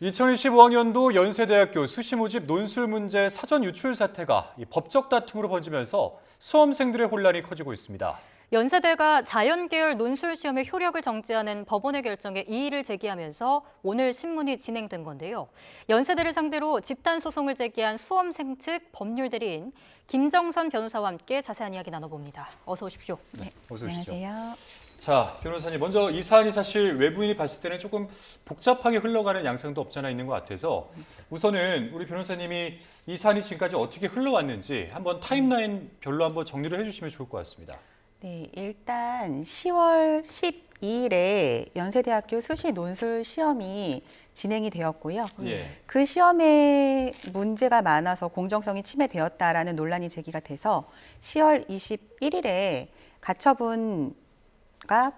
2025학년도 연세대학교 수시 모집 논술 문제 사전 유출 사태가 법적 다툼으로 번지면서 수험생들의 혼란이 커지고 있습니다. 연세대가 자연계열 논술 시험의 효력을 정지하는 법원의 결정에 이의를 제기하면서 오늘 신문이 진행된 건데요. 연세대를 상대로 집단 소송을 제기한 수험생 측 법률 대리인 김정선 변호사와 함께 자세한 이야기 나눠봅니다. 어서 오십시오. 네, 어서 오시죠. 안녕하세요. 자, 변호사님, 먼저 이 사안이 사실 외부인이 봤을 때는 조금 복잡하게 흘러가는 양상도 없지 않아 있는 것 같아서 우선은 우리 변호사님이 이 사안이 지금까지 어떻게 흘러왔는지 한번 타임라인별로 한번 정리를 해주시면 좋을 것 같습니다. 네, 일단 10월 12일에 연세대학교 수시 논술 시험이 진행이 되었고요. 예. 그 시험에 문제가 많아서 공정성이 침해되었다라는 논란이 제기가 돼서 10월 21일에 가처분가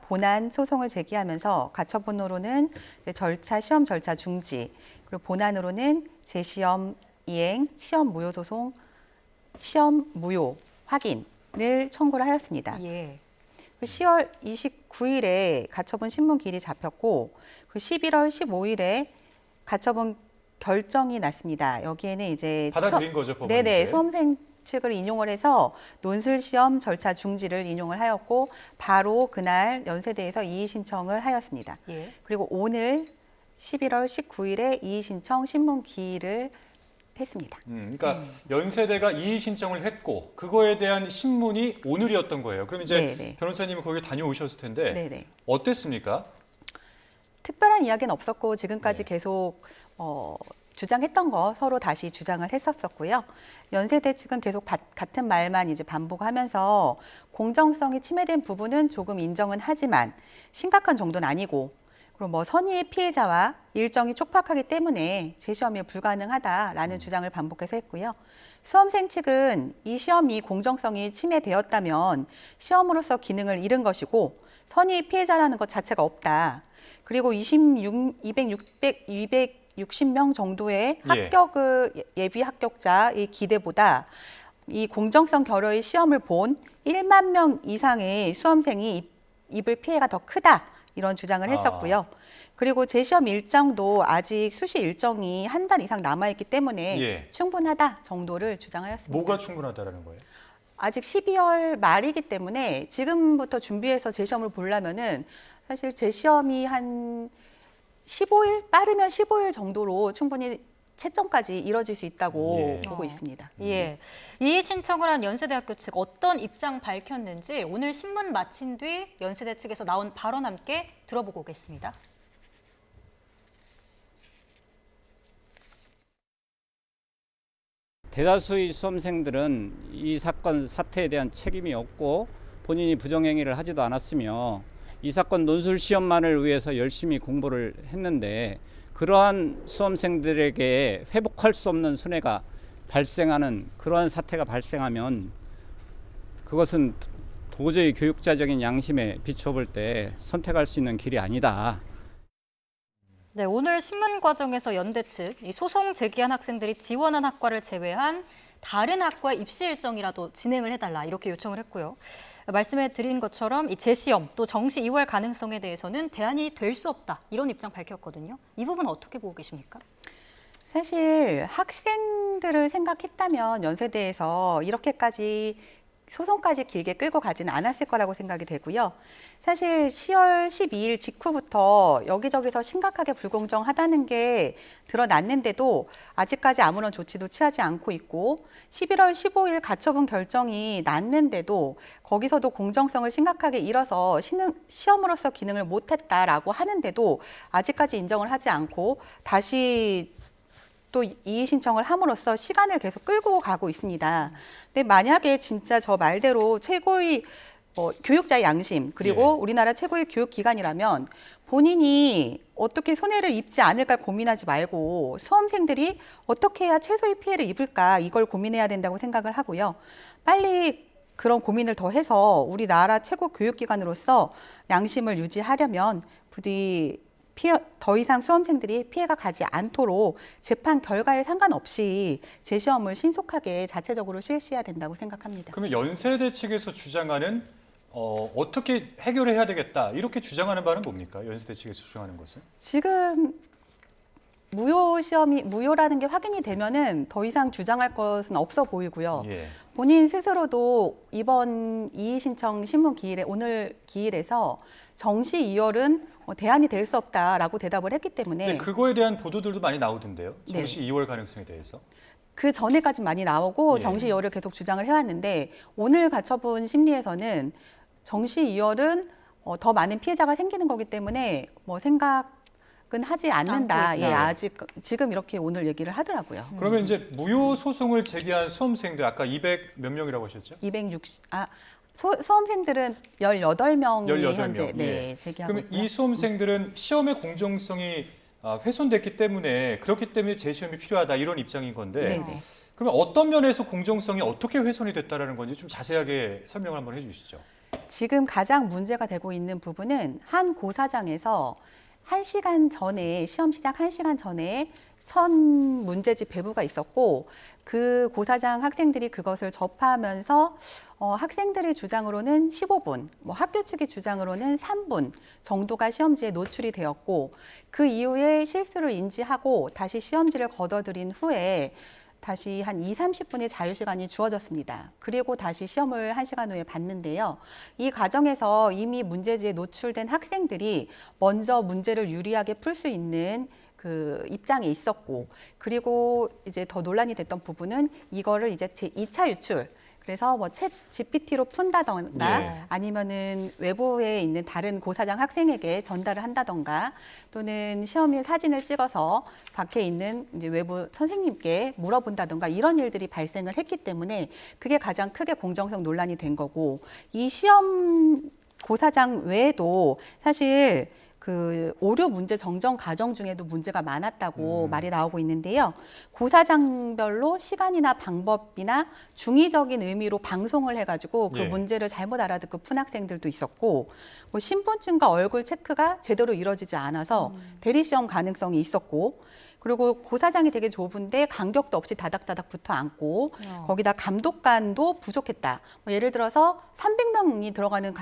본안 소송을 제기하면서 가처분으로는 시험 절차 중지, 그리고 본안으로는 재시험 이행, 시험 무효 소송, 시험 무효 확인을 청구를 하였습니다. 예. 10월 29일에 가처분 신문 기일이 잡혔고 11월 15일에 가처분 결정이 났습니다. 여기에는 이제 받아들인 거죠, 법원이. 네네, 수험생 측을 인용을 해서 논술 시험 절차 중지를 인용을 하였고 바로 그날 연세대에서 이의 신청을 하였습니다. 예. 그리고 오늘 11월 19일에 이의 신청 신문 기일을 했습니다. 그러니까 연세대가 이의 신청을 했고 그거에 대한 신문이 오늘이었던 거예요. 그럼 이제 네네. 변호사님은 거기 다녀오셨을 텐데 네네. 어땠습니까? 특별한 이야기는 없었고 지금까지 네. 계속 주장했던 거 서로 다시 주장을 했었었고요. 연세대 측은 계속 같은 말만 이제 반복하면서 공정성이 침해된 부분은 조금 인정은 하지만 심각한 정도는 아니고 그리고 뭐 선의의 피해자와 일정이 촉박하기 때문에 재시험이 불가능하다라는 주장을 반복해서 했고요. 수험생 측은 이 시험이 공정성이 침해되었다면 시험으로서 기능을 잃은 것이고 선의의 피해자라는 것 자체가 없다. 그리고 260명 정도의 예비 합격자의 기대보다 이 공정성 결여의 시험을 본 1만 명 이상의 수험생이 입을 피해가 더 크다. 이런 주장을 했었고요. 그리고 재시험 일정도 아직 수시 일정이 한 달 이상 남아있기 때문에 충분하다 정도를 주장하였습니다. 뭐가 충분하다라는 거예요? 아직 12월 말이기 때문에 지금부터 준비해서 재시험을 보려면은 사실 재시험이 한 15일, 빠르면 15일 정도로 충분히 채점까지 이뤄질 수 있다고 보고 있습니다. 예. 이의 신청을 한 연세대학교 측 어떤 입장 밝혔는지 오늘 신문 마친 뒤 연세대 측에서 나온 발언 함께 들어보고 오겠습니다. 대다수의 수험생들은 이 사건 사태에 대한 책임이 없고 본인이 부정행위를 하지도 않았으며 이 사건 논술 시험만을 위해서 열심히 공부를 했는데 그러한 수험생들에게 회복할 수 없는 손해가 발생하는 그러한 사태가 발생하면 그것은 도저히 교육자적인 양심에 비추어 볼 때 선택할 수 있는 길이 아니다. 네, 오늘 신문 과정에서 연대 측 이 소송 제기한 학생들이 지원한 학과를 제외한 다른 학과 입시 일정이라도 진행을 해달라 이렇게 요청을 했고요. 말씀해 드린 것처럼 이 재시험 또 정시 이월 가능성에 대해서는 대안이 될 수 없다 이런 입장 밝혔거든요. 이 부분 어떻게 보고 계십니까? 사실 학생들을 생각했다면 연세대에서 이렇게까지 소송까지 길게 끌고 가지는 않았을 거라고 생각이 되고요. 사실 10월 12일 직후부터 여기저기서 심각하게 불공정하다는 게 드러났는데도 아직까지 아무런 조치도 취하지 않고 있고 11월 15일 가처분 결정이 났는데도 거기서도 공정성을 심각하게 잃어서 시험으로서 기능을 못했다라고 하는데도 아직까지 인정을 하지 않고 다시 또 이의 신청을 함으로써 시간을 계속 끌고 가고 있습니다. 근데 만약에 진짜 저 말대로 최고의 교육자의 양심 그리고 우리나라 최고의 교육기관이라면 본인이 어떻게 손해를 입지 않을까 고민하지 말고 수험생들이 어떻게 해야 최소의 피해를 입을까 이걸 고민해야 된다고 생각을 하고요. 빨리 그런 고민을 더 해서 우리나라 최고 교육기관으로서 양심을 유지하려면 부디 더 이상 수험생들이 피해가 가지 않도록 재판 결과에 상관없이 재시험을 신속하게 자체적으로 실시해야 된다고 생각합니다. 그러면 연세대 측에서 주장하는 어떻게 해결을 해야 되겠다 이렇게 주장하는 바는 뭡니까? 연세대 측에서 주장하는 것은? 지금 무효 시험이 무효라는 게 확인이 되면은 더 이상 주장할 것은 없어 보이고요. 예. 본인 스스로도 이번 이의 신청 신문 기일에 오늘 기일에서 정시 이월은 대안이 될 수 없다라고 대답을 했기 때문에 근데 그거에 대한 보도들도 많이 나오던데요. 네. 정시 2월 가능성에 대해서. 그 전에까지 많이 나오고 예. 정시 이월을 계속 주장을 해왔는데 오늘 가처분 심리에서는 정시 이월은 더 많은 피해자가 생기는 거기 때문에 뭐 생각은 하지 않는다. 않고 예, 있다. 아직 지금 이렇게 오늘 얘기를 하더라고요. 그러면 이제 무효 소송을 제기한 수험생들 아까 200 몇 명이라고 하셨죠? 260 수험생들은 18명이 18명. 현재 네, 예. 제기하고 그러면 있고요. 이 수험생들은 시험의 공정성이 훼손됐기 때문에 그렇기 때문에 재시험이 필요하다 이런 입장인 건데 네, 네. 그러면 어떤 면에서 공정성이 어떻게 훼손이 됐다라는 건지 좀 자세하게 설명을 한번 해주시죠. 지금 가장 문제가 되고 있는 부분은 한 고사장에서 1시간 전에 시험 시작 1시간 전에 선 문제집 배부가 있었고 그 고사장 학생들이 그것을 접하면서 학생들의 주장으로는 15분, 뭐 학교 측의 주장으로는 3분 정도가 시험지에 노출이 되었고 그 이후에 실수를 인지하고 다시 시험지를 걷어들인 후에 다시 한 30분의 자유시간이 주어졌습니다. 그리고 다시 시험을 1시간 후에 봤는데요. 이 과정에서 이미 문제지에 노출된 학생들이 먼저 문제를 유리하게 풀 수 있는 그 입장에 있었고, 그리고 이제 더 논란이 됐던 부분은 이거를 이제 제2차 유출, 그래서 뭐 챗 GPT로 푼다던가 네. 아니면은 외부에 있는 다른 고사장 학생에게 전달을 한다던가 또는 시험의 사진을 찍어서 밖에 있는 이제 외부 선생님께 물어본다던가 이런 일들이 발생을 했기 때문에 그게 가장 크게 공정성 논란이 된 거고 이 시험 고사장 외에도 사실 그 오류 문제 정정 과정 중에도 문제가 많았다고 말이 나오고 있는데요. 고사장별로 시간이나 방법이나 중의적인 의미로 방송을 해가지고 그 예. 문제를 잘못 알아듣고 푼 학생들도 있었고 뭐 신분증과 얼굴 체크가 제대로 이루어지지 않아서 대리시험 가능성이 있었고 그리고 고사장이 되게 좁은데 간격도 없이 다닥다닥 붙어 앉고 거기다 감독관도 부족했다. 뭐 예를 들어서 300명이 들어가는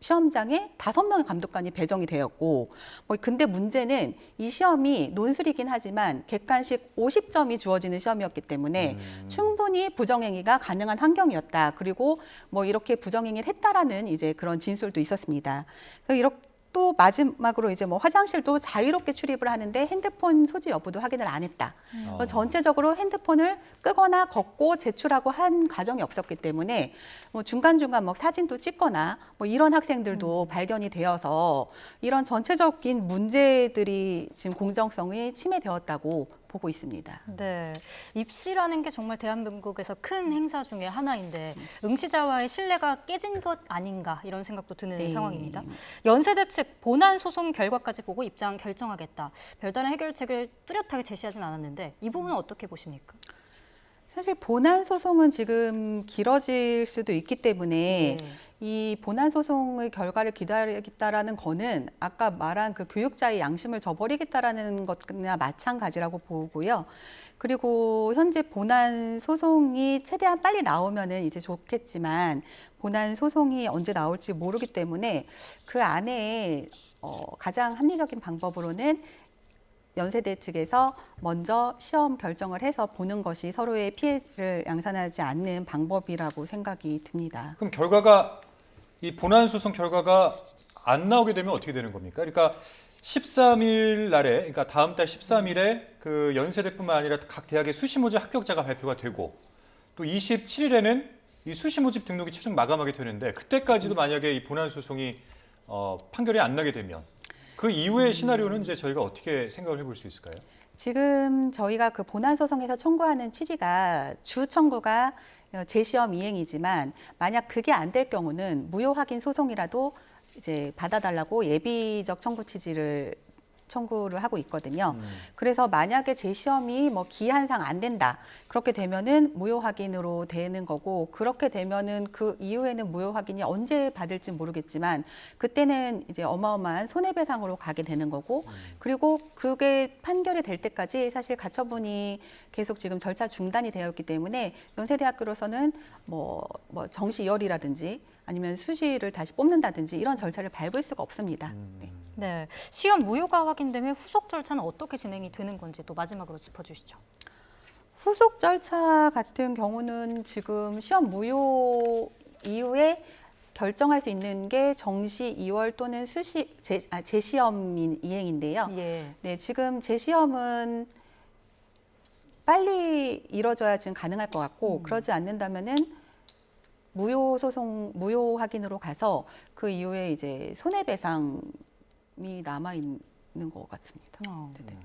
시험장에 5명의 감독관이 배정이 되었고, 뭐 근데 문제는 이 시험이 논술이긴 하지만 객관식 50점이 주어지는 시험이었기 때문에 충분히 부정행위가 가능한 환경이었다. 그리고 뭐 이렇게 부정행위를 했다라는 이제 그런 진술도 있었습니다. 그래서 이렇게 또 마지막으로 이제 뭐 화장실도 자유롭게 출입을 하는데 핸드폰 소지 여부도 확인을 안 했다. 그래서 전체적으로 핸드폰을 끄거나 걷고 제출하고 한 과정이 없었기 때문에 뭐 중간중간 뭐 사진도 찍거나 뭐 이런 학생들도 발견이 되어서 이런 전체적인 문제들이 지금 공정성이 침해되었다고 보고 있습니다. 네, 입시라는 게 정말 대한민국에서 큰 행사 중에 하나인데 응시자와의 신뢰가 깨진 것 아닌가 이런 생각도 드는 네. 상황입니다. 연세대 측 본안 소송 결과까지 보고 입장 결정하겠다. 별다른 해결책을 뚜렷하게 제시하진 않았는데 이 부분은 어떻게 보십니까? 사실 본안 소송은 지금 길어질 수도 있기 때문에 네. 이 본안 소송의 결과를 기다리겠다라는 거는 아까 말한 그 교육자의 양심을 저버리겠다라는 것과 마찬가지라고 보고요. 그리고 현재 본안 소송이 최대한 빨리 나오면은 이제 좋겠지만 본안 소송이 언제 나올지 모르기 때문에 그 안에 가장 합리적인 방법으로는 연세대 측에서 먼저 시험 결정을 해서 보는 것이 서로의 피해를 양산하지 않는 방법이라고 생각이 듭니다. 그럼 결과가 이 본안 소송 결과가 안 나오게 되면 어떻게 되는 겁니까? 그러니까 13일 날에, 그러니까 다음 달 13일에 그 연세대뿐만 아니라 각 대학의 수시 모집 합격자가 발표가 되고 또 27일에는 이 수시 모집 등록이 최종 마감하게 되는데 그때까지도 만약에 이 본안 소송이 판결이 안 나게 되면 그 이후의 시나리오는 이제 저희가 어떻게 생각을 해볼 수 있을까요? 지금 저희가 그 본안 소송에서 청구하는 취지가 주 청구가 재시험 이행이지만 만약 그게 안 될 경우는 무효 확인 소송이라도 이제 받아달라고 예비적 청구 취지를 청구를 하고 있거든요. 그래서 만약에 재시험이 뭐 기한상 안 된다. 그렇게 되면은 무효 확인으로 되는 거고 그렇게 되면은 그 이후에는 무효 확인이 언제 받을지 모르겠지만 그때는 이제 어마어마한 손해배상으로 가게 되는 거고 그리고 그게 판결이 될 때까지 사실 가처분이 계속 지금 절차 중단이 되어 있기 때문에 연세대학교로서는 뭐 정시 이월이라든지 아니면 수시를 다시 뽑는다든지 이런 절차를 밟을 수가 없습니다. 네. 네, 시험 무효가 확인되면 후속 절차는 어떻게 진행이 되는 건지 또 마지막으로 짚어주시죠. 후속 절차 같은 경우는 지금 시험 무효 이후에 결정할 수 있는 게 정시 2월 또는 재시험 이행인데요. 예. 네, 지금 재시험은 빨리 이뤄져야 지금 가능할 것 같고 그러지 않는다면은 무효 무효 확인으로 가서 그 이후에 이제 손해배상이 남아 있는 것 같습니다. 네네.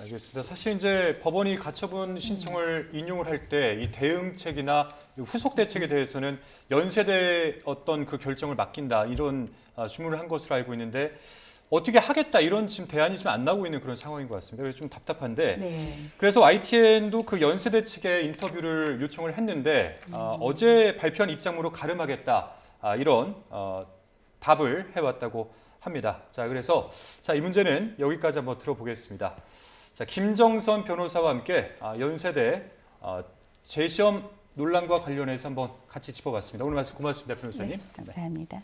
알겠습니다. 사실 이제 법원이 가처분 신청을 인용을 할 때 이 대응책이나 후속 대책에 대해서는 연세대 어떤 그 결정을 맡긴다 이런 주문을 한 것으로 알고 있는데 어떻게 하겠다 이런 지금 대안이 지금 안 나오고 있는 그런 상황인 것 같습니다. 그래서 좀 답답한데 네. 그래서 YTN도 그 연세대 측에 인터뷰를 요청을 했는데 어제 발표한 입장으로 가름하겠다 이런 답을 해왔다고 합니다. 자, 그래서 이 문제는 여기까지 한번 들어보겠습니다. 자, 김정선 변호사와 함께 연세대 재시험 논란과 관련해서 한번 같이 짚어봤습니다. 오늘 말씀 고맙습니다, 변호사님. 네, 감사합니다.